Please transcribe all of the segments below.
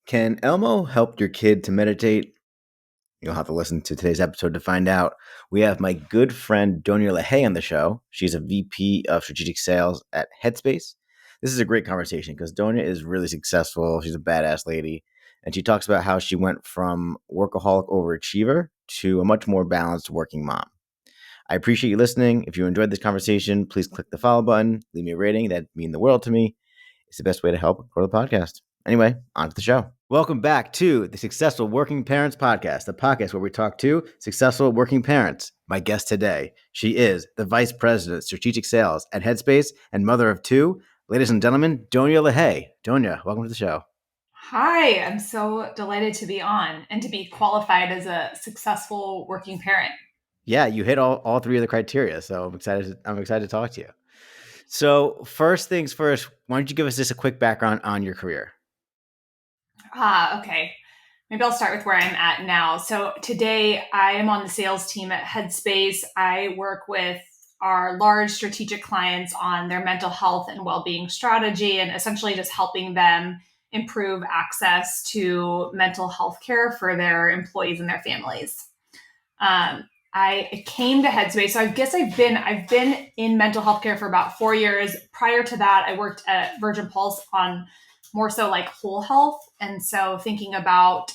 Can Elmo help your kid to meditate? You'll have to listen to today's episode to find out. We have my good friend Donya LaHaye on the show. She's a VP of Strategic Sales at Headspace. This is a great conversation because Donya is really successful. She's a badass lady. And she talks about how she went from workaholic overachiever to a much more balanced working mom. I appreciate you listening. If you enjoyed this conversation, please click the follow button, leave me a rating. That'd mean the world to me. It's the best way to help grow the podcast. Anyway, on to the show. Welcome back to the Successful Working Parents Podcast, the podcast where we talk to successful working parents. My guest today, she is the Vice President of Strategic Sales at Headspace and mother of two. Ladies and gentlemen, Donya LaHaye. Donya, welcome to the show. Hi, I'm so delighted to be on and to be qualified as a successful working parent. Yeah, you hit all three of the criteria, so I'm excited to talk to you. So first things first, why don't you give us just a quick background on your career? Okay. Maybe I'll start with where I'm at now. So today I am on the sales team at Headspace. I work with our large strategic clients on their mental health and well-being strategy and essentially just helping them improve access to mental health care for their employees and their families. I came to Headspace. So I guess I've been in mental health care for about 4 years. Prior to that, I worked at Virgin Pulse on more so like whole health. And so thinking about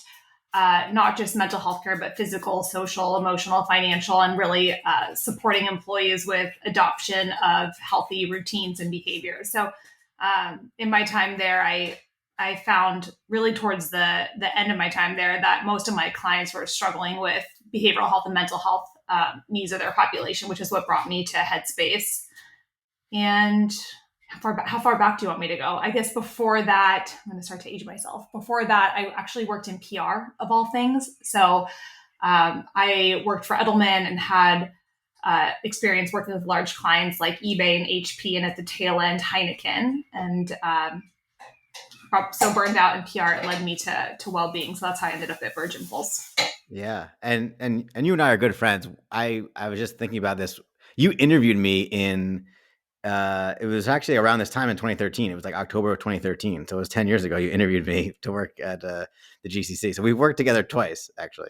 not just mental health care, but physical, social, emotional, financial, and really supporting employees with adoption of healthy routines and behaviors. So in my time there, I found really towards the end of my time there that most of my clients were struggling with behavioral health and mental health needs of their population, which is what brought me to Headspace. And how far back do you want me to go? I guess before that, I'm going to start to age myself. Before that, I actually worked in PR of all things. So I worked for Edelman and had experience working with large clients like eBay and HP, and at the tail end, Heineken. And so burned out in PR, it led me to well-being. So that's how I ended up at Virgin Pulse. Yeah. And you and I are good friends. I was just thinking about this. You interviewed me in, it was actually around this time in 2013. It was like October of 2013. So it was 10 years ago. You interviewed me to work at the GCC. So we worked together twice, actually.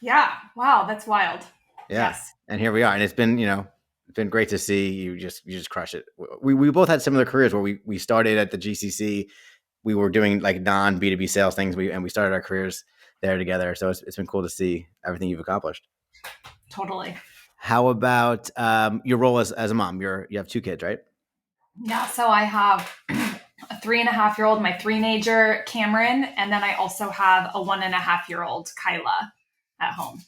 Yeah. Wow. That's wild. Yeah. Yes. And here we are. And it's been great to see you just crush it. We both had similar careers where we started at the GCC. We were doing like non B2B sales things. We started our careers there together. So it's been cool to see everything you've accomplished. Totally. How about your role as a mom? You have two kids, right? Yeah. So I have a 3.5-year-old, my three-nager Cameron, and then I also have a 1.5-year-old Kyla at home.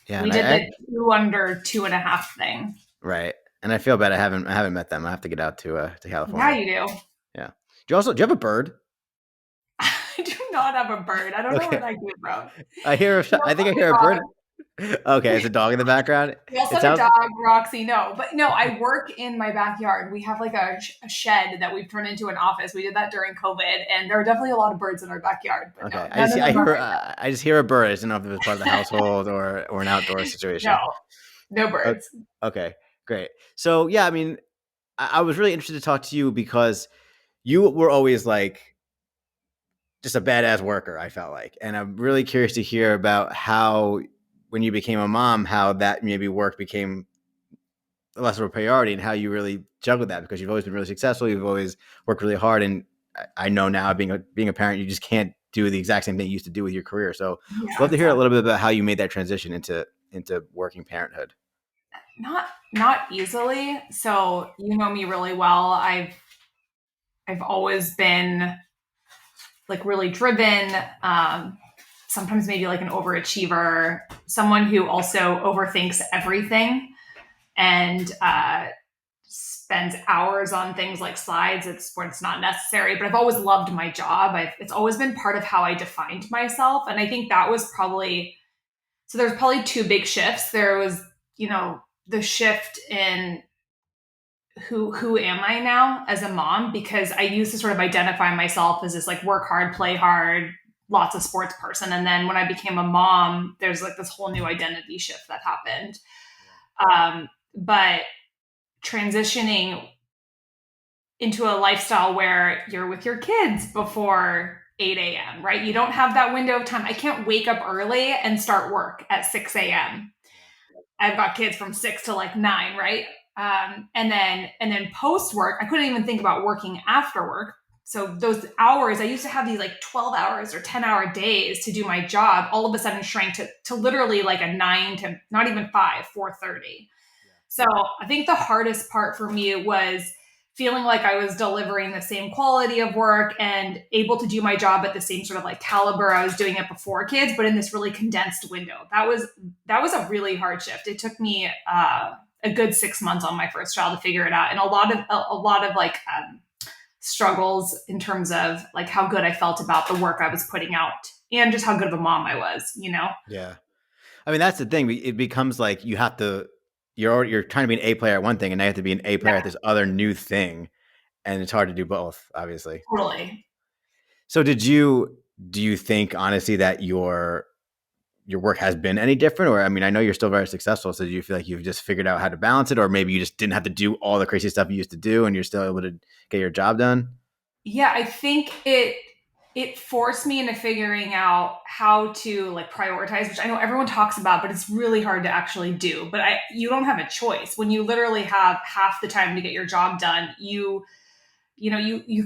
Yeah, we did the 2 under 2.5 thing. Right. And I feel bad. I haven't met them. I have to get out to California. Yeah, you do. Yeah. Do you have a bird? I do not have a bird. I don't know where that came from. I think I hear a bird. Okay, it's a dog in the background. We also have a dog, Roxy. No, I work in my backyard. We have like a shed that we've turned into an office. We did that during COVID, and there are definitely a lot of birds in our backyard. But okay, no, I just hear a bird. I just don't know if it was part of the household or an outdoor situation. No birds. Okay, great. So yeah, I mean, I was really interested to talk to you because you were always like just a badass worker, I felt like. And I'm really curious to hear about how, when you became a mom, how that maybe work became less of a priority and how you really juggled that, because you've always been really successful. You've always worked really hard. And I know now being a parent, you just can't do the exact same thing you used to do with your career. So I'd love to hear a little bit about how you made that transition into working parenthood. Not easily. So you know me really well. I've always been like really driven, sometimes maybe like an overachiever, someone who also overthinks everything and spends hours on things like slides. When it's not necessary, but I've always loved my job. It's always been part of how I defined myself. And I think that was there's probably two big shifts. There was, the shift in who am I now as a mom? Because I used to sort of identify myself as this like work hard, play hard, lots of sports person. And then when I became a mom, there's like this whole new identity shift that happened. But transitioning into a lifestyle where you're with your kids before 8 a.m., right? You don't have that window of time. I can't wake up early and start work at 6 a.m. I've got kids from 6 to like 9, right? And then post work, I couldn't even think about working after work. So those hours, I used to have these like 12 hours or 10-hour days to do my job, all of a sudden shrank to literally like a 9 to not even 5, 4:30. So I think the hardest part for me was feeling like I was delivering the same quality of work and able to do my job at the same sort of like caliber I was doing it before kids, but in this really condensed window. That was a really hard shift. It took me a good 6 months on my first child to figure it out, and a lot of like struggles in terms of like how good I felt about the work I was putting out and just how good of a mom I was, you know? Yeah. I mean, that's the thing. It becomes like you have to, you're trying to be an A player at one thing, and now you have to be an A player at Yeah, this other new thing. And it's hard to do both, obviously. totally. So do you think honestly that your work has been any different? Or I mean, I know you're still very successful. So do you feel like you've just figured out how to balance it? Or maybe you just didn't have to do all the crazy stuff you used to do and you're still able to get your job done? Yeah, I think it forced me into figuring out how to like prioritize, which I know everyone talks about, but it's really hard to actually do. But you don't have a choice when you literally have half the time to get your job done. You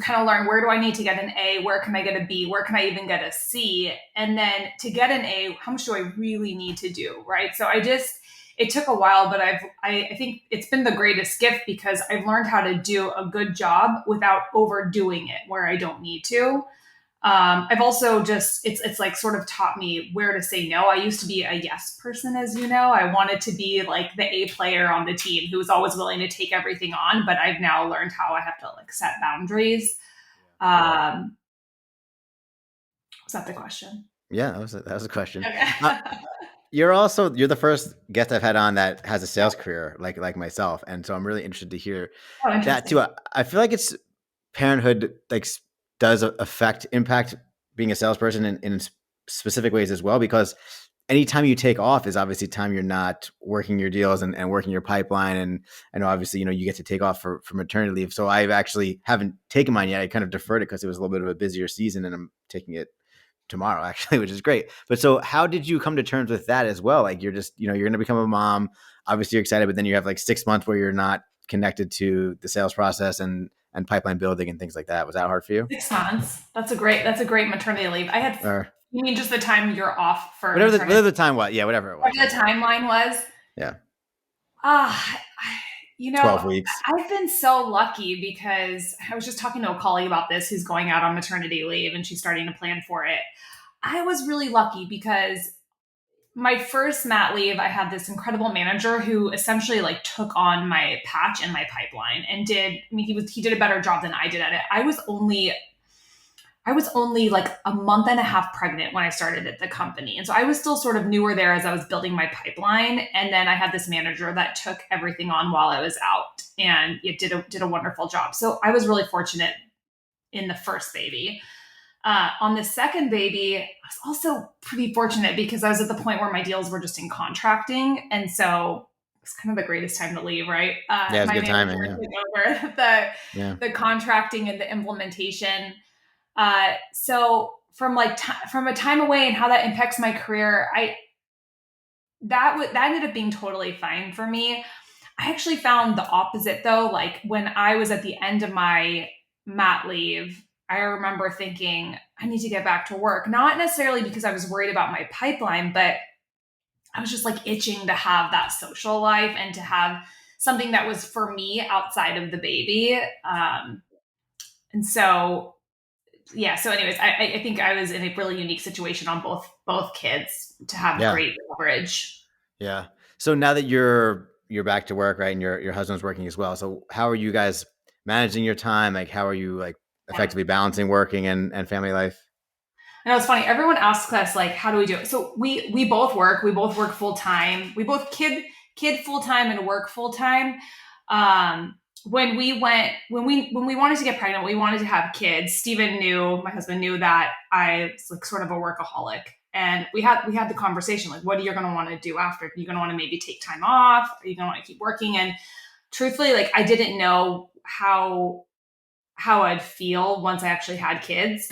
kind of learn, where do I need to get an A? Where can I get a B? Where can I even get a C? And then to get an A, how much do I really need to do? Right. So it took a while, but I think it's been the greatest gift because I've learned how to do a good job without overdoing it where I don't need to. I've also just it's like sort of taught me where to say no. I used to be a yes person, as you know. I wanted to be like the A player on the team who was always willing to take everything on, but I've now learned how I have to like set boundaries. Um, was that the question? Yeah, that was a question. Okay. Uh, you're the first guest I've had on that has a sales career like myself, and so I'm really interested to hear Oh, that too. interesting. I feel like it's parenthood like does affect impact being a salesperson in specific ways as well, because anytime you take off is obviously time you're not working your deals and working your pipeline. And I know obviously you get to take off for maternity leave, so I've actually haven't taken mine yet. I kind of deferred it because it was a little bit of a busier season, and I'm taking it tomorrow actually, which is great. But so how did you come to terms with that as well? Like you're just, you're going to become a mom. Obviously you're excited, but then you have like 6 months where you're not connected to the sales process and pipeline building and things like that. Was that hard for you? 6 months. That's a great maternity leave. I had. Or You mean just the time you're off for whatever maternity? whatever the time was. Yeah, whatever it was. Whatever Yeah. the timeline was. Yeah. Ah, you know, 12 weeks. I've been so lucky because I was just talking to a colleague about this who's going out on maternity leave and she's starting to plan for it. I was really lucky because my first mat leave, I had this incredible manager who essentially like took on my patch and my pipeline and he did a better job than I did at it. I was only like a month and a half pregnant when I started at the company. And so I was still sort of newer there as I was building my pipeline. And then I had this manager that took everything on while I was out and it did a wonderful job. So I was really fortunate in the first baby. On the second baby, I was also pretty fortunate because I was at the point where my deals were just in contracting. And so it's kind of the greatest time to leave, right? Yeah, it's My good manager timing. Yeah. took over Yeah. the contracting and the implementation. So from like from a time away and how that impacts my career, that ended up being totally fine for me. I actually found the opposite though. Like when I was at the end of my mat leave, I remember thinking I need to get back to work. Not necessarily because I was worried about my pipeline, but I was just like itching to have that social life and to have something that was for me outside of the baby. And so yeah. So, anyways, I think I was in a really unique situation on both kids to have Yeah. great coverage. Yeah. So now that you're back to work, right, and your husband's working as well. So how are you guys managing your time? Like how are you like Yeah. effectively balancing working and family life? And it's funny. Everyone asks us like, how do we do it? So we both work. We both work full time. We both kid full time and work full time. When we wanted to get pregnant, we wanted to have kids. My husband knew that I was like sort of a workaholic. And we had the conversation like, what are you going to want to do after? Are you going to want to maybe take time off? Are you going to want to keep working? And truthfully, like I didn't know how how I'd feel once I actually had kids.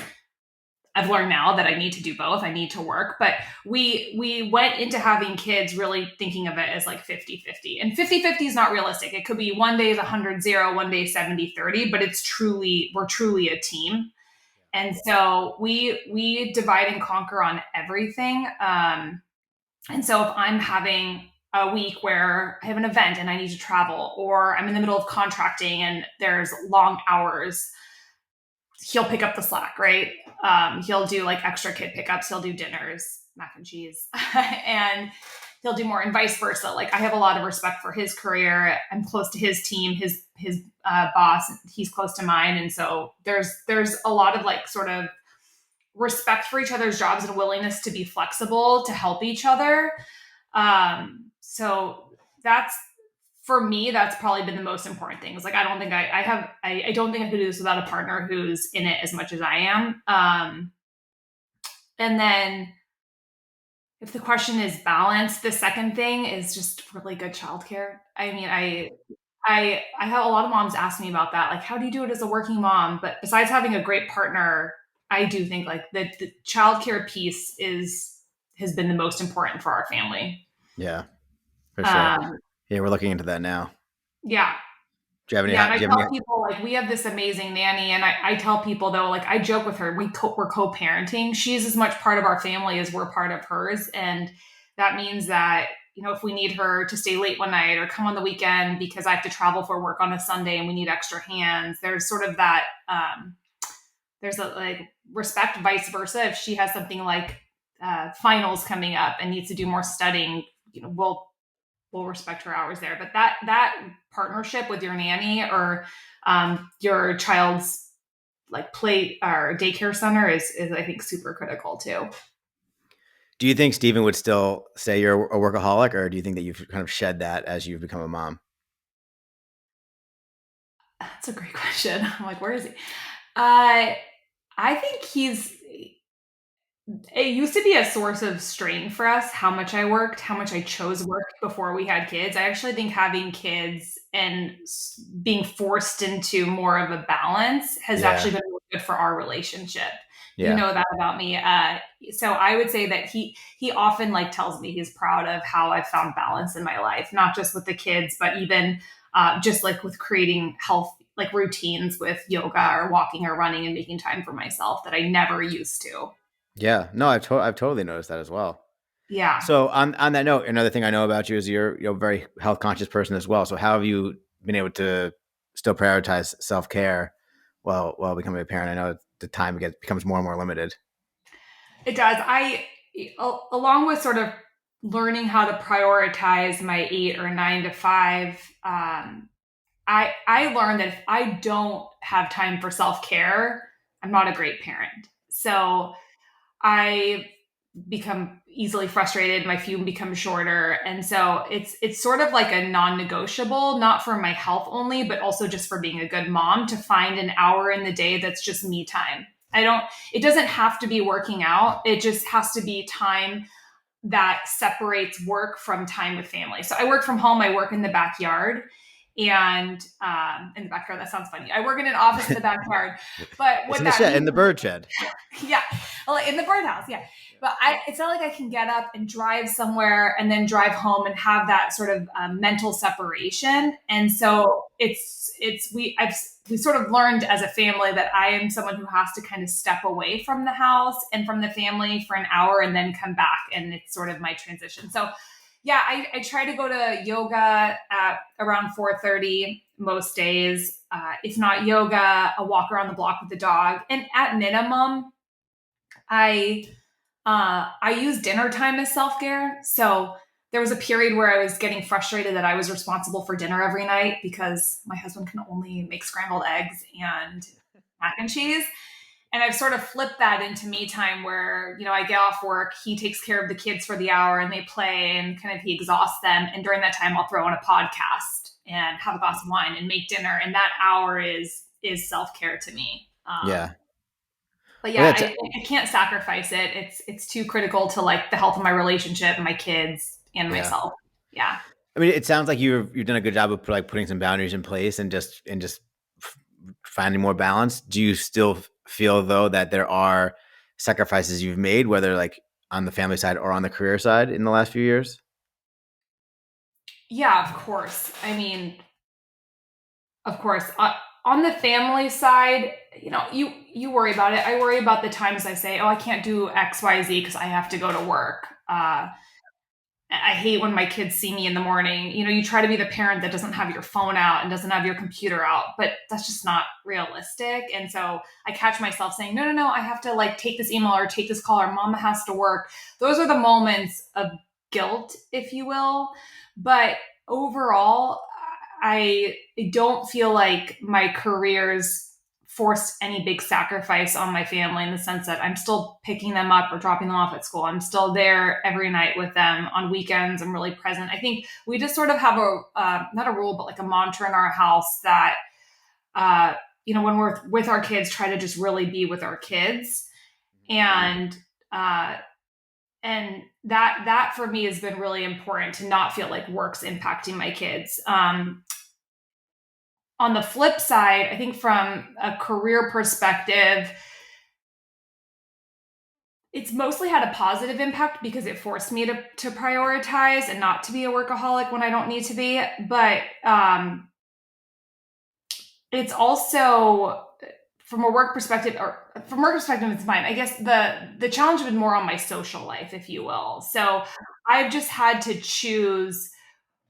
I've learned now that I need to do both. I need to work, but we went into having kids really thinking of it as like 50-50. And 50-50 is not realistic. It could be one day is 100-0, one day 70-30, but we're truly a team. And so we divide and conquer on everything. And so if I'm having a week where I have an event and I need to travel, or I'm in the middle of contracting and there's long hours, he'll pick up the slack, right? He'll do like extra kid pickups. He'll do dinners, mac and cheese, and he'll do more, and vice versa. Like I have a lot of respect for his career. I'm close to his team, his boss. He's close to mine, and so there's a lot of like sort of respect for each other's jobs and willingness to be flexible to help each other. So that's for me, that's probably been the most important thing. It's like I don't think I don't think I could do this without a partner who's in it as much as I am. And then if the question is balance, the second thing is just really good childcare. I mean, I have a lot of moms ask me about that, like how do you do it as a working mom? But besides having a great partner, I do think like the childcare piece has been the most important for our family. Yeah, for sure. Um, Yeah, we're looking into that now. yeah, Do you have any? Yeah, and I Do you have tell any? people like we have this amazing nanny, and I tell people though, like I joke with her, we're co-parenting. She's as much part of our family as we're part of hers, and that means that if we need her to stay late one night or come on the weekend because I have to travel for work on a Sunday and we need extra hands, there's sort of that there's a like respect, vice versa. If she has something like finals coming up and needs to do more studying, we'll respect her hours there. But that partnership with your nanny or your child's like play or daycare center is I think super critical too. Do you think Stephen would still say you're a workaholic, or do you think that you've kind of shed that as you've become a mom? That's a great question. I'm like, where is he? Uh, I think it used to be a source of strain for us how much I worked, how much I chose work before we had kids. I actually think having kids and being forced into more of a balance has Yeah, actually been really good for our relationship. You yeah, know that about me. So I would say that he often like tells me he's proud of how I've found balance in my life, not just with the kids, but even just like with creating health like routines with yoga or walking or running and making time for myself that I never used to. yeah. No, I've totally noticed that as well. Yeah. So on that note, another thing I know about you is you're a very health conscious person as well. So how have you been able to still prioritize self care while becoming a parent? I know the time becomes more and more limited. It does. Along with sort of learning how to prioritize my 8 or 9 to 5, I learned that if I don't have time for self care, I'm not a great parent. So I become easily frustrated. My fume becomes shorter, and so it's sort of like a non-negotiable, not for my health only, but also just for being a good mom to find an hour in the day that's just me time. I don't. It doesn't have to be working out. It just has to be time that separates work from time with family. So I work from home. I work in the backyard, and in the backyard that sounds funny. I work in an office in the backyard, but It's what in the that shed, means in the bird shed. yeah, well, in the birdhouse, yeah. But it's not like I can get up and drive somewhere and then drive home and have that sort of mental separation. And so we sort of learned as a family that I am someone who has to kind of step away from the house and from the family for an hour and then come back, and it's sort of my transition. So yeah, I try to go to yoga at around 4:30 most days. If not yoga, a walk around the block with the dog, and at minimum I I use dinner time as self care. So there was a period where I was getting frustrated that I was responsible for dinner every night because my husband can only make scrambled eggs and mac and cheese. And I've sort of flipped that into me time where, I get off work, he takes care of the kids for the hour and they play and kind of he exhausts them. And during that time, I'll throw on a podcast and have a glass of wine and make dinner. And that hour is self care to me. Yeah. But Well, yeah, yeah. I can't sacrifice it. It's too critical to like the health of my relationship, my kids, and Yeah. myself. Yeah. I mean, it sounds like you've done a good job of like putting some boundaries in place and just finding more balance. Do you still feel though that there are sacrifices you've made, whether like on the family side or on the career side in the last few years? Yeah, of course. I mean, of course. On the family side, you worry about it. I worry about the times I say, "Oh, I can't do X, Y, Z because I have to go to work." I hate when my kids see me in the morning. You try to be the parent that doesn't have your phone out and doesn't have your computer out, but that's just not realistic. And so I catch myself saying, no, no, no, I have to like take this email or take this call or mama has to work. Those are the moments of guilt, if you will. But overall, I don't feel like my career's forced any big sacrifice on my family in the sense that I'm still picking them up or dropping them off at school. I'm still there every night with them on weekends. I'm really present. I think we just sort of have not a rule, but like a mantra in our house that, when we're with our kids, try to just really be with our kids. And, uh, and that for me has been really important to not feel like work's impacting my kids. On the flip side, I think from a career perspective, it's mostly had a positive impact because it forced me to prioritize and not to be a workaholic when I don't need to be. But it's also from a work perspective, it's fine. I guess the challenge has been more on my social life, if you will. So I've just had to choose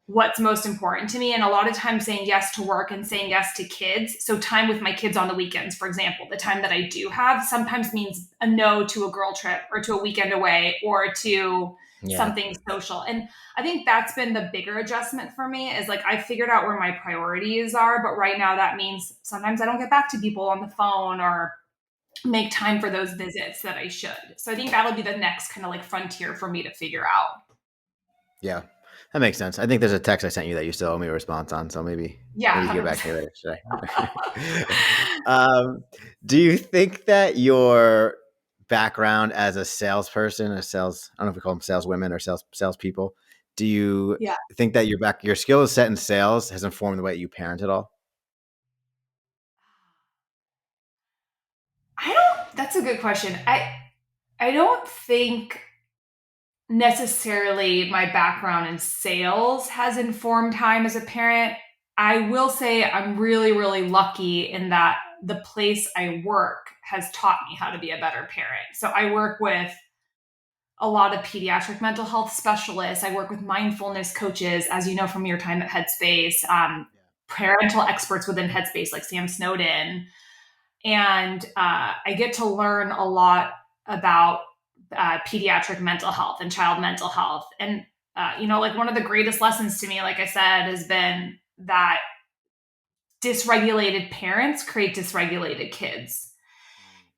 what's most important to me. And a lot of times saying yes to work and saying yes to kids. So time with my kids on the weekends, for example, the time that I do have sometimes means a no to a girl trip or to a weekend away or to Yeah. something social. And I think that's been the bigger adjustment for me is like I figured out where my priorities are. But right now that means sometimes I don't get back to people on the phone or make time for those visits that I should. So I think that'll be the next kind of like frontier for me to figure out. Yeah, that makes sense. I think there's a text I sent you that you still owe me a response on, so Yeah, maybe you get back to me 100%. later today. Do you think that your background as a salesperson, a sales, I don't know if we call them saleswomen or salespeople, do you Yeah. think that your skill set in sales has informed the way you parent at all? That's a good question. I don't think necessarily my background in sales has informed how I'm as a parent. I will say I'm really, really lucky in that the place I work has taught me how to be a better parent. So I work with a lot of pediatric mental health specialists. I work with mindfulness coaches, as you know from your time at Headspace, parental experts within Headspace like Sam Snowden. And I get to learn a lot about pediatric mental health and child mental health. And, like one of the greatest lessons to me, like I said, has been that dysregulated parents create dysregulated kids.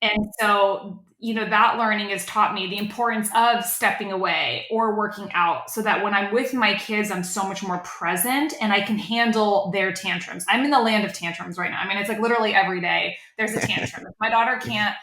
And so, that learning has taught me the importance of stepping away or working out so that when I'm with my kids, I'm so much more present and I can handle their tantrums. I'm in the land of tantrums right now. I mean, it's like literally every day there's a tantrum. If my daughter can't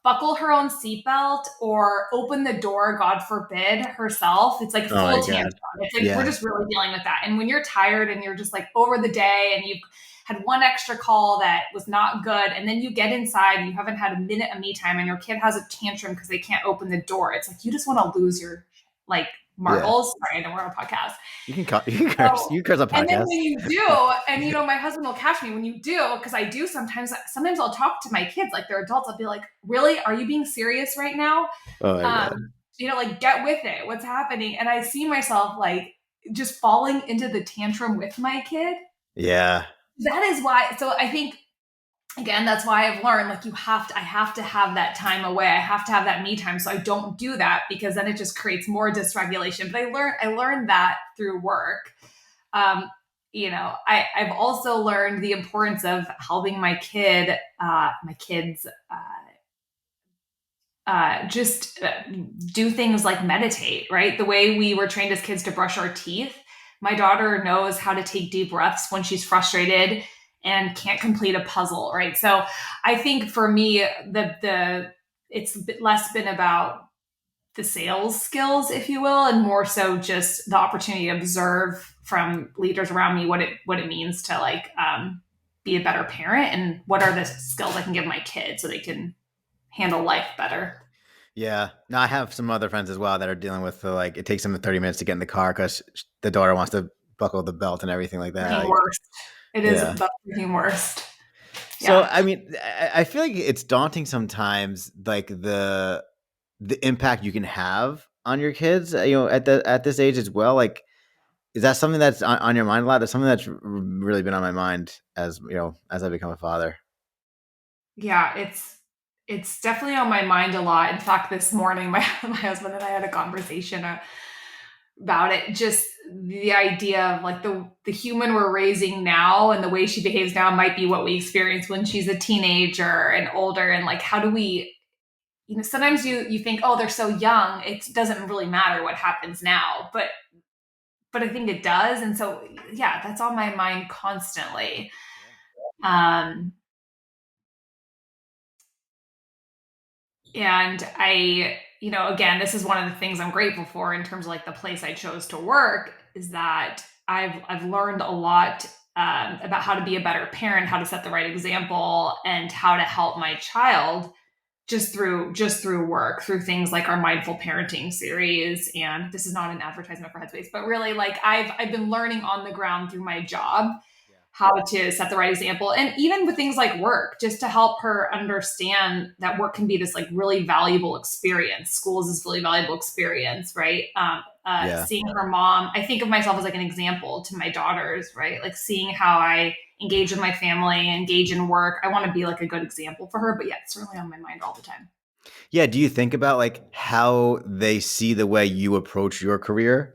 buckle her own seatbelt or open the door, God forbid, herself, it's like Oh full my tantrum. god. It's like we're Yeah. just really dealing with that. And when you're tired and you're just like over the day and you've had one extra call that was not good, and then you get inside and you haven't had a minute of me time and your kid has a tantrum because they can't open the door, it's like you just want to lose your like Yeah. marbles. Sorry, I know we're on a podcast. You can curse. So, You can curse on and then podcasts. when you do, and my husband will catch me when you do, because I do sometimes I'll talk to my kids like they're adults. I'll be like, really? Are you being serious right now? Oh my god. Like get with it. What's happening? And I see myself like just falling into the tantrum with my kid. Yeah. That is why. So I think again, that's why I've learned like I have to have that time away. I have to have that me time. So I don't do that because then it just creates more dysregulation. But I learned that through work. Um, I've also learned the importance of helping my kids, just do things like meditate, right? The way we were trained as kids to brush our teeth. My daughter knows how to take deep breaths when she's frustrated and can't complete a puzzle, right? So I think for me, it's a bit less been about the sales skills, if you will, and more so just the opportunity to observe from leaders around me what it means to be a better parent and what are the skills I can give my kids so they can handle life better. Yeah. No, I have some other friends as well that are dealing with like it takes them 30 minutes to get in the car because the daughter wants to buckle the belt and everything like that. Freaking Like, worst. It is yeah. the freaking worst. So Yeah. I mean, I feel like it's daunting sometimes, like the impact you can have on your kids, at this age as well. Like, is that something that's on your mind a lot? That's something that's really been on my mind as as I become a father. Yeah, it's definitely on my mind a lot. In fact, this morning my husband and I had a conversation about it. Just the idea of like the human we're raising now and the way she behaves now might be what we experience when she's a teenager and older. And like, how do we? Sometimes you think, oh, they're so young, it doesn't really matter what happens now, but I think it does. And so yeah, that's on my mind constantly. Um, And again, this is one of the things I'm grateful for in terms of like the place I chose to work is that I've learned a lot about how to be a better parent, how to set the right example, and how to help my child just through work, through things like our mindful parenting series. And this is not an advertisement for Headspace, but really like I've been learning on the ground through my job how to set the right example. And even with things like work, just to help her understand that work can be this like really valuable experience. School is this really valuable experience, right? Yeah. Seeing her mom, I think of myself as like an example to my daughters, right? Like seeing how I engage with my family, engage in work. I want to be like a good example for her, but yeah, it's certainly on my mind all the time. Yeah. Do you think about like how they see the way you approach your career?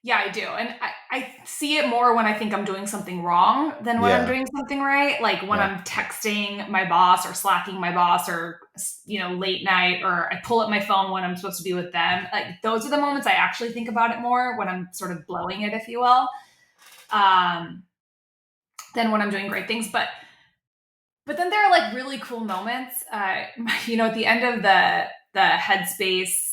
Yeah, I do. And I see it more when I think I'm doing something wrong than when I'm Yeah. doing something right. Like when Yeah. I'm texting my boss or slacking my boss or, late night, or I pull up my phone when I'm supposed to be with them. Like those are the moments I actually think about it more when I'm sort of blowing it, if you will, um, than when I'm doing great things. But then there are like really cool moments. At the end of the Headspace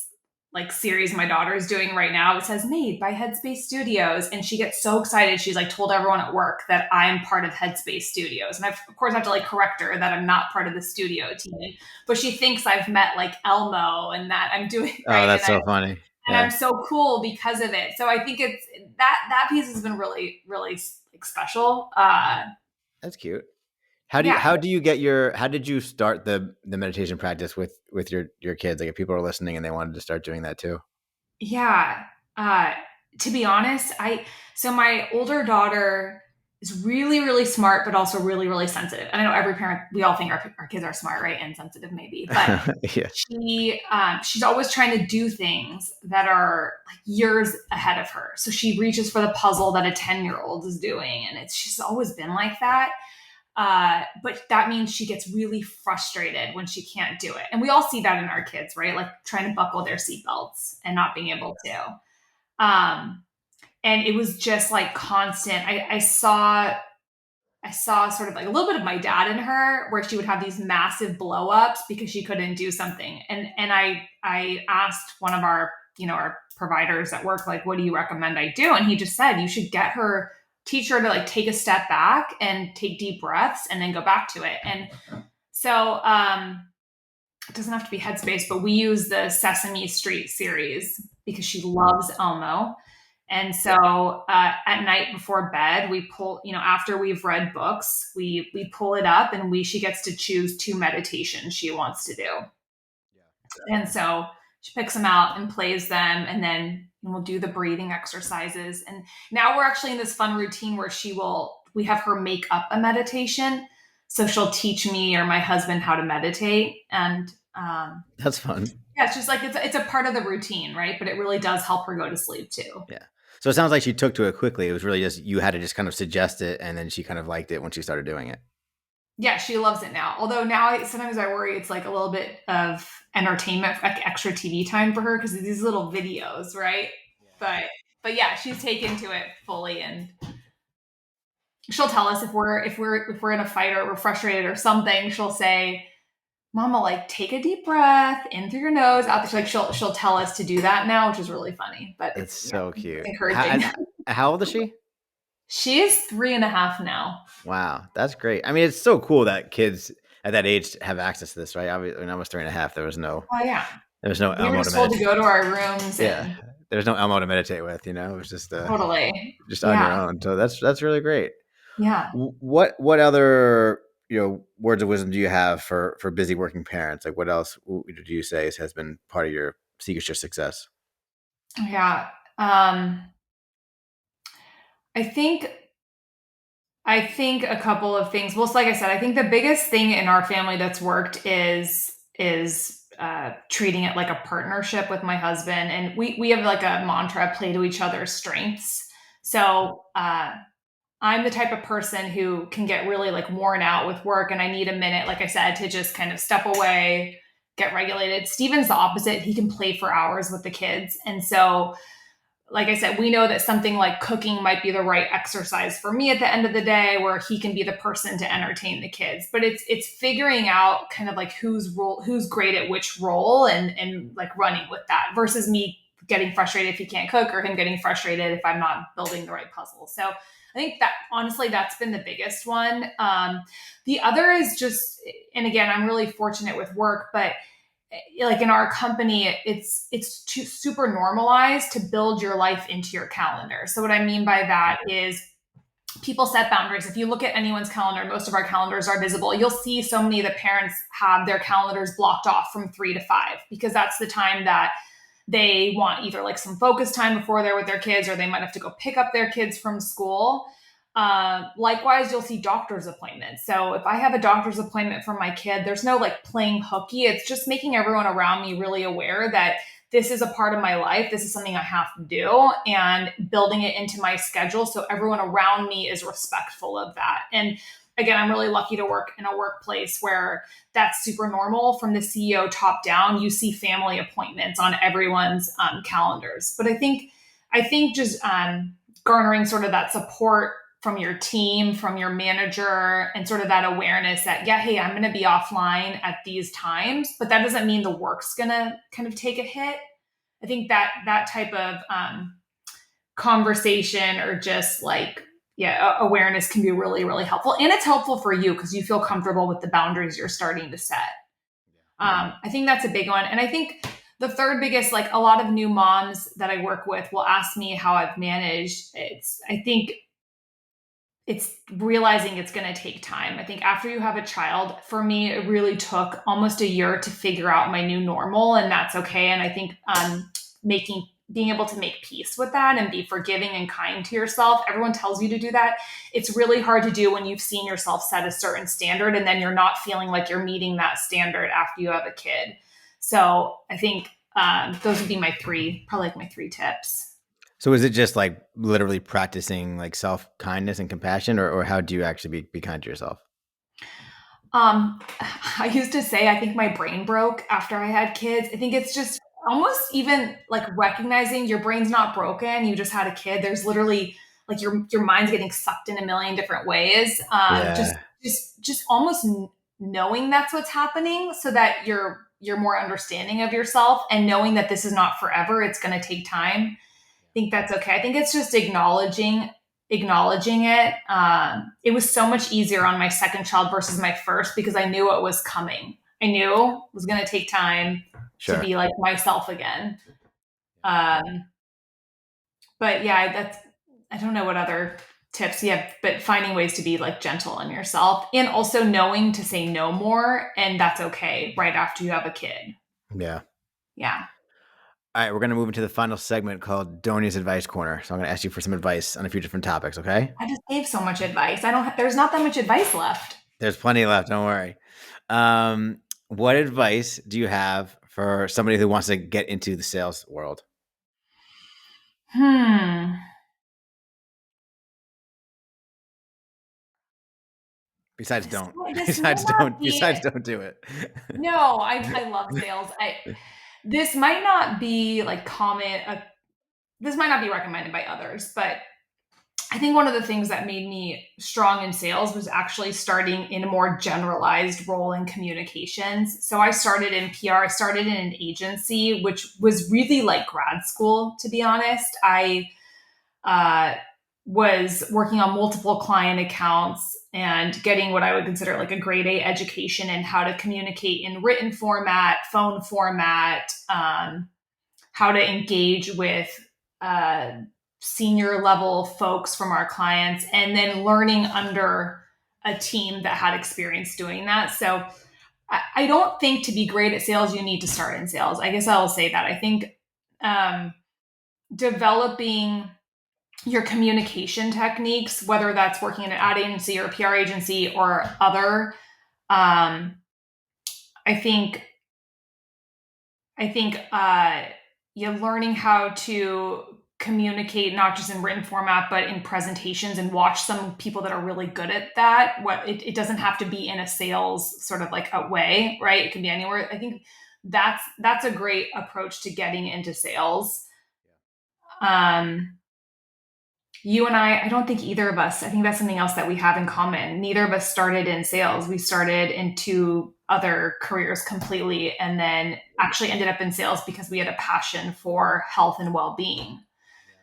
like series my daughter is doing right now, it says made by Headspace Studios, and she gets so excited. She's like told everyone at work that I'm part of Headspace Studios, and I've of course have to like correct her that I'm not part of the studio team, but she thinks I've met like Elmo and that I'm doing Oh, right, that's so funny. and Yeah. I'm so cool because of it. So I think it's that piece has been really really like special. That's cute. Yeah, How do you get your how did you start the meditation practice with your kids? Like if people are listening and they wanted to start doing that too. Yeah. Uh, to be honest, so my older daughter is really, really smart, but also really, really sensitive. And I know every parent, we all think our kids are smart, right? And sensitive maybe, but Yeah. she's always trying to do things that are like years ahead of her. So she reaches for the puzzle that a 10-year-old is doing. And she's always been like that. But that means she gets really frustrated when she can't do it. And we all see that in our kids, right? Like trying to buckle their seatbelts and not being able to. Um, and it was just like constant. I saw sort of like a little bit of my dad in her where she would have these massive blow ups because she couldn't do something. And I asked one of our providers at work, like, what do you recommend I do? And he just said, you should teach her to like take a step back and take deep breaths and then go back to it. And so it doesn't have to be Headspace, but we use the Sesame Street series because she loves Elmo. And so at night before bed, we pull, after we've read books, we pull it up and she gets to choose 2 meditations she wants to do. And so she picks them out and plays them, and then we'll do the breathing exercises. And now we're actually in this fun routine where we have her make up a meditation. So she'll teach me or my husband how to meditate. And That's fun. yeah, it's just like it's a part of the routine, right? But it really does help her go to sleep too. Yeah. So it sounds like she took to it quickly. It was really just you had to just kind of suggest it, and then she kind of liked it when she started doing it. Yeah, she loves it now. Although now sometimes I worry it's like a little bit of entertainment, like extra TV time for her because of these little videos, right? But but yeah, she's taken to it fully, and she'll tell us if we're in a fight or we're frustrated or something. She'll say, "Mama, like take a deep breath in through your nose, out." Like she'll tell us to do that now, which is really funny. But That's it's so cute. encouraging. How old is she? She is 3.5 now. Wow, that's great. I mean, it's so cool that kids at that age have access to this, right? Obviously, when I was 3.5, Oh yeah. there was no We were Elmo to just told to meditate. go to our rooms Yeah, and there was no Elmo to meditate with. It was totally. just on your Yeah. own. So that's really great. Yeah. What other words of wisdom do you have for busy working parents? Like, what else do you say has been part of your secret to success? Yeah. Um, I think I think a couple of things. Well, so like I said, I think the biggest thing in our family that's worked is treating it like a partnership with my husband, and we have like a mantra: play to each other's strengths. So I'm the type of person who can get really like worn out with work, and I need a minute, like I said, to just kind of step away, get regulated. Steven's the opposite; he can play for hours with the kids, and so like I said, we know that something like cooking might be the right exercise for me at the end of the day, where he can be the person to entertain the kids. But it's figuring out kind of like who's great at which role, and like running with that versus me getting frustrated if he can't cook, or him getting frustrated if I'm not building the right puzzle. So I think that honestly, that's been the biggest one. The other is just, and again, I'm really fortunate with work, but like in our company, it's super normalized to build your life into your calendar. So what I mean by that is people set boundaries. If you look at anyone's calendar, most of our calendars are visible. You'll see so many of the parents have their calendars blocked off from 3 to 5 because that's the time that they want either like some focus time before they're with their kids, or they might have to go pick up their kids from school. Likewise, you'll see doctor's appointments. So if I have a doctor's appointment for my kid, there's no like playing hooky. It's just making everyone around me really aware that this is a part of my life. This is something I have to do, and building it into my schedule so everyone around me is respectful of that. And again, I'm really lucky to work in a workplace where that's super normal from the CEO top down. You see family appointments on everyone's calendars. But I think just garnering sort of that support from your team, from your manager, and sort of that awareness that, yeah, hey, I'm going to be offline at these times, but that doesn't mean the work's going to kind of take a hit. I think that type of conversation, or just like, yeah, awareness can be really, really helpful. And it's helpful for you because you feel comfortable with the boundaries you're starting to set. I think that's a big one. And I think the third biggest, like a lot of new moms that I work with will ask me how I've managed. I think it's realizing it's going to take time. I think after you have a child, for me, it really took almost a year to figure out my new normal, and that's okay. And I think making being able to make peace with that and be forgiving and kind to yourself. Everyone tells you to do that. It's really hard to do when you've seen yourself set a certain standard and then you're not feeling like you're meeting that standard after you have a kid. So I think those would be my three, probably like my three tips. So is it just like literally practicing like self kindness and compassion, or how do you actually be kind to yourself? Um, I used to say I think my brain broke after I had kids. I think it's just almost even like recognizing your brain's not broken. You just had a kid. There's literally like your mind's getting sucked in a million different ways. Yeah, Just almost knowing that's what's happening, so that you're more understanding of yourself, and knowing that this is not forever. It's going to take time. Think that's okay. I think it's just acknowledging it. It was so much easier on my second child versus my first because I knew it was coming. I knew it was going to take time to sure. be like myself again. Um, but yeah, that's I don't know what other tips you have, but finding ways to be like gentle on yourself, and also knowing to say no more, and that's okay right after you have a kid. Yeah. Yeah. All right, we're going to move into the final segment called Donya's Advice Corner. So I'm going to ask you for some advice on a few different topics, okay? I just gave so much advice. There's not that much advice left. There's plenty left, don't worry. What advice do you have for somebody who wants to get into the sales world? Hmm. Besides don't. This might not be. Besides don't do it. No, I love sales. This might not be like this might not be recommended by others, but I think one of the things that made me strong in sales was actually starting in a more generalized role in communications. So I started in PR. I started in an agency, which was really like grad school, to be honest. I uh, was working on multiple client accounts and getting what I would consider like a grade A education in how to communicate in written format, phone format, how to engage with uh, senior level folks from our clients, and then learning under a team that had experience doing that. So I don't think to be great at sales, you need to start in sales. I guess I'll say that. I think um, developing your communication techniques, whether that's working in an ad agency or a PR agency or other, um, I think you're learning how to communicate not just in written format but in presentations, and watch some people that are really good at that. It doesn't have to be in a sales sort of like a way, right? It can be anywhere. I think that's a great approach to getting into sales. Um, you and I don't think either of us, I think that's something else that we have in common. Neither of us started in sales. We started in two other careers completely, and then actually ended up in sales because we had a passion for health and well-being.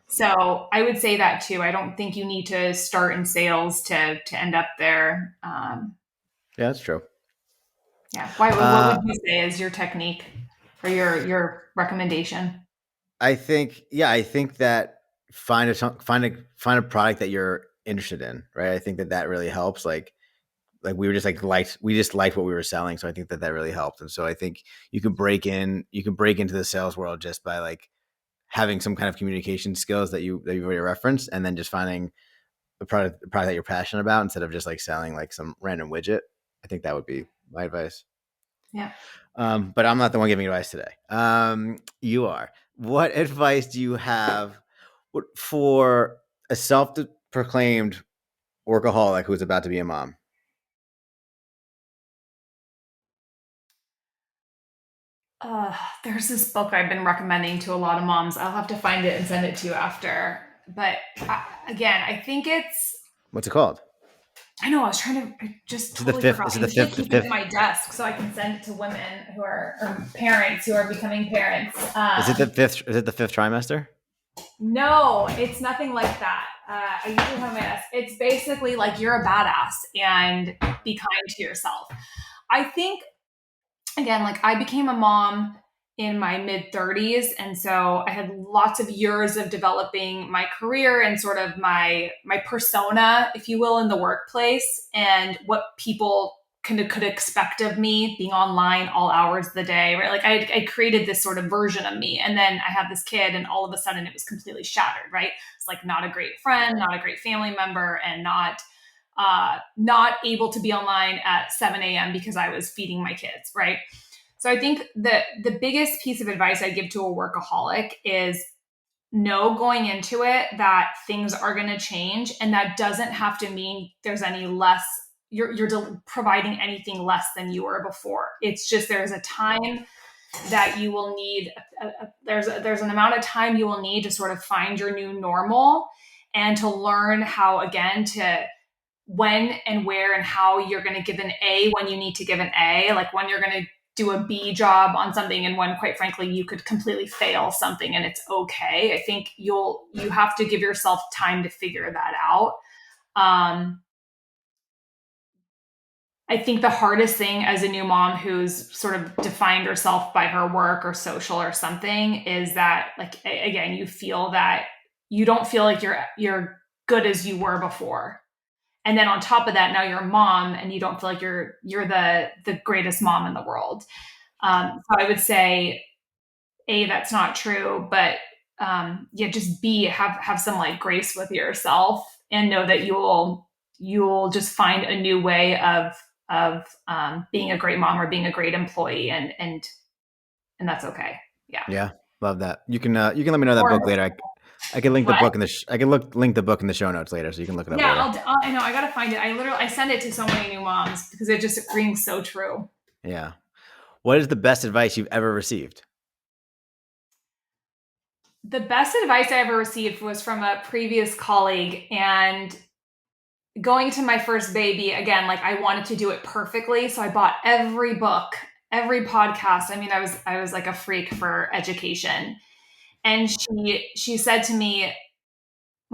So I would say that too. I don't think you need to start in sales to end up there. Yeah, that's true. Yeah. Why? What Uh, would you say is your technique or your recommendation? I think that find a product that you're interested in, right? I think that that really helps. Like we were just we just liked what we were selling, so I think that that really helped. And so I think you can break into the sales world just by like having some kind of communication skills that you've already referenced, and then just finding a product that you're passionate about instead of just like selling like some random widget. I think that would be my advice. Yeah. But I'm not the one giving advice today. You are. What advice do you have for a self-proclaimed workaholic who's about to be a mom? Uh, there's this book I've been recommending to a lot of moms. I'll have to find it and send it to you after. But again, I think it's. What's it called? I know I was trying to. I just Is it the totally fifth? forgot. Is it I the usually fifth? The keep it at fifth? my desk so I can send it to women who are or parents who are becoming parents. Is it the fifth? Is it the fifth trimester? No, it's nothing like that. I usually have my desk. It's basically like you're a badass and be kind to yourself. I think again, like I became a mom in my mid 30s, and so I had lots of years of developing my career and sort of my persona, if you will, in the workplace, and what people could expect of me being online all hours of the day, right? Like I created this sort of version of me, and then I had this kid, and all of a sudden it was completely shattered, right? It's like not a great friend, not a great family member, and not able to be online at 7 a.m. because I was feeding my kids, right? So I think that the biggest piece of advice I give to a workaholic is know going into it that things are going to change, and that doesn't have to mean there's any less you're providing anything less than you were before. It's just there's a time that you will need there's an amount of time you will need to sort of find your new normal, and to learn how again to when and where and how you're going to give an A when you need to give an A, like when you're going to do a B job on something, and when quite frankly you could completely fail something and it's okay. I think you have to give yourself time to figure that out. Um, I think the hardest thing as a new mom who's sort of defined herself by her work or social or something is that like again you feel that you don't feel like you're good as you were before, and then on top of that now you're a mom and you don't feel like you're the greatest mom in the world. So I would say A, that's not true, but yeah, just B, have some like grace with yourself, and know that you'll just find a new way of being a great mom or being a great employee, and that's okay. Yeah. Yeah, love that. You can let me know that book Or later. I can link the what? book in the I can link the book in the show notes later, so you can look it up Yeah, later. I know I gotta find it. I send it to so many new moms because it just rings so true. Yeah. What is the best advice you've ever received? The best advice I ever received was from a previous colleague, and going to my first baby again, like I wanted to do it perfectly, so I bought every book, every podcast. I mean, I was like a freak for education. And she said to me,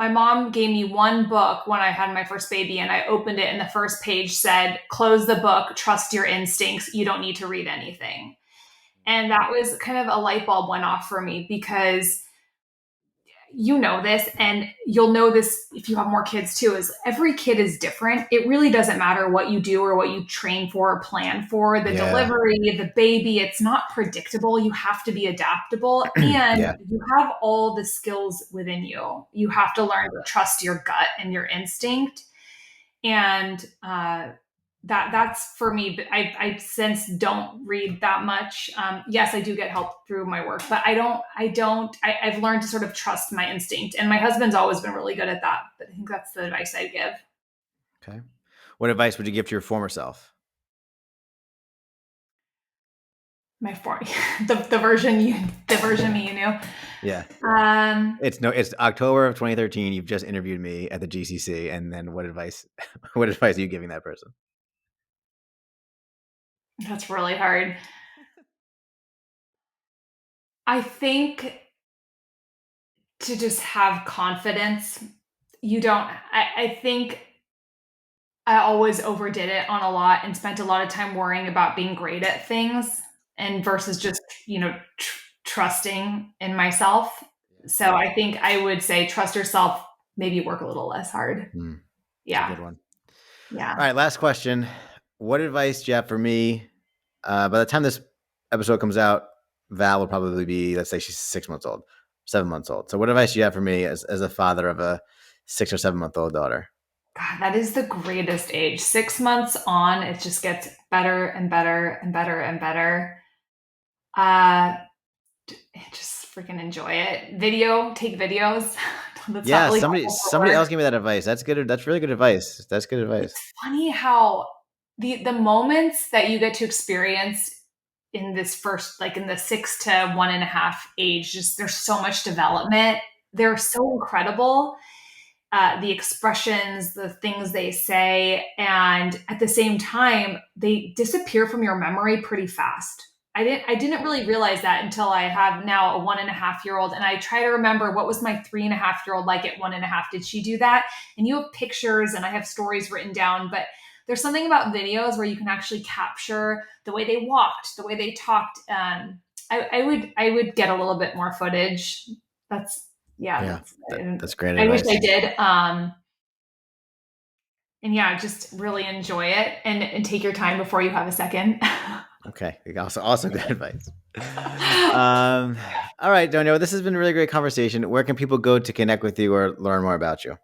My mom gave me one book when I had my first baby, and I opened it, and the first page said, "Close the book, trust your instincts. You don't need to read anything." And that was kind of a light bulb went off for me because you know this, and you'll know this if you have more kids too, is every kid is different. It really doesn't matter what you do or what you train for or plan for. The Yeah. delivery, the baby, it's not predictable. You have to be adaptable, and Yeah. you have all the skills within you. You have to learn to trust your gut and your instinct. And that's for me. But I since don't read that much. Yes, I do get help through my work, but I've learned to sort of trust my instinct, and my husband's always been really good at that. But I think that's the advice I give. Okay. What advice would you give to your former self? My for the version me you knew. Yeah. Um, It's October of 2013. You've just interviewed me at the GCC, and then what advice? What advice are you giving that person? that's really hard. I think to just have confidence. You don't. I think I always overdid it on a lot and spent a lot of time worrying about being great at things and versus just, trusting in myself. So I think I would say trust yourself, maybe work a little less hard. Hmm, it's a Yeah. good one. All Yeah. right, last question. What advice do you have for me? By the time this episode comes out, Val will probably be, let's say she's 6 months old, 7 months old. So what advice do you have for me as a father of a 6 or 7 month old daughter? God, that is the greatest age. 6 months on, it just gets better and better and better and better. Uh, just freaking enjoy it. Take videos. That's not Yeah, really helpful for somebody work. else gave me that advice. That's good. That's really good advice. That's good advice. It's funny how the moments that you get to experience in this first, like in the 6 to 1.5 age, just there's so much development. They're so incredible. The expressions, the things they say, and at the same time, they disappear from your memory pretty fast. I didn't really realize that until I have now a 1.5 year old, and I try to remember what was my 3.5 year old like at 1.5. Did she do that? And you have pictures, and I have stories written down, but there's something about videos where you can actually capture the way they walked, the way they talked. I would get a little bit more footage. That's yeah, Yeah, that's great I wish advice. I did. And yeah, just really enjoy it and take your time before you have a second. Okay, also good advice. All right, Donya, this has been a really great conversation. Where can people go to connect with you or learn more about you?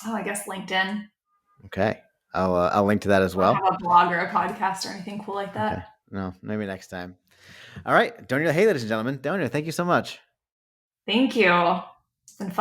Oh, I guess LinkedIn. Okay, I'll link to that as I don't well. have a blog or a podcast or anything cool like Okay, that. no, maybe next time. All right, Donya LaHaye, ladies and gentlemen. Donya, thank you so much. Thank you. It's been fun.